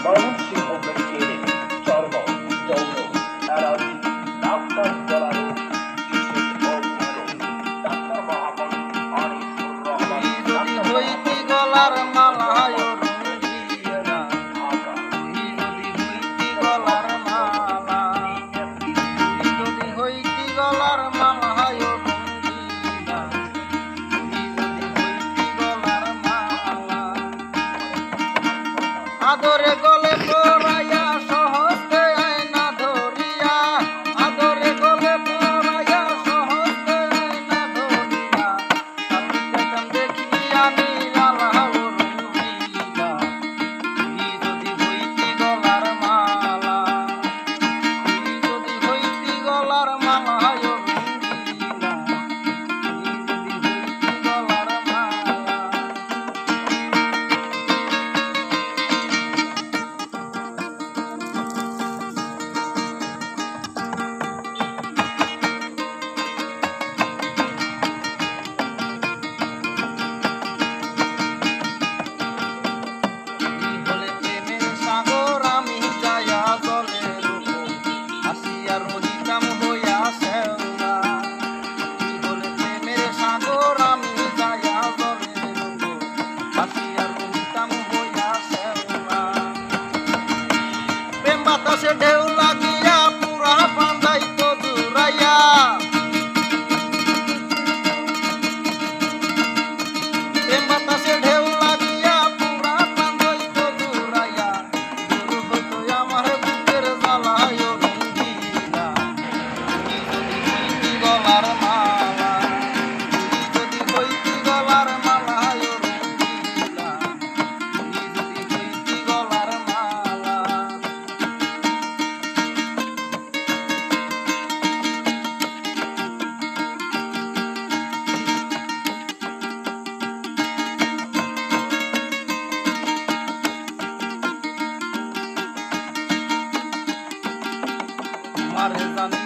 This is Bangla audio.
ময়মনসিংহ মেডিকেল চর্ম যৌন অ্যালার্জি ডাক্তার জলারো বিশেষ ডাক্তার মোহাম্মদ আনিসুর রহমান হইতি গলার মালায় গলার মালা যদি হইতি গলার মালায় আদরে গলে পড়াইয়া সহজে আয়না ধরিয়া আদরে গলে পড়াইয়া সহজে আয়না ধরিয়া দেখিয়া নিরালা রঙ্গিলা যদি হইতি গলার মালা যদি হইতি গলার মালা রঙ্গিলা যদি হইতি গলার মালা বাতাসে ঢেউ লাগিয়া পুরা পান্দাইতো দূরাইয়া বাতাসে ঢেউ লাগিয়া পুরা পান্দাইতো দূরাইয়া দূর হইতো আমার বুকের জ্বালায় রঙ্গিলা যদি হইতি গলার মালা যদি হইতি গলার মালায় রঙ্গিলা যদি হইতি গলার মালা মারে জানে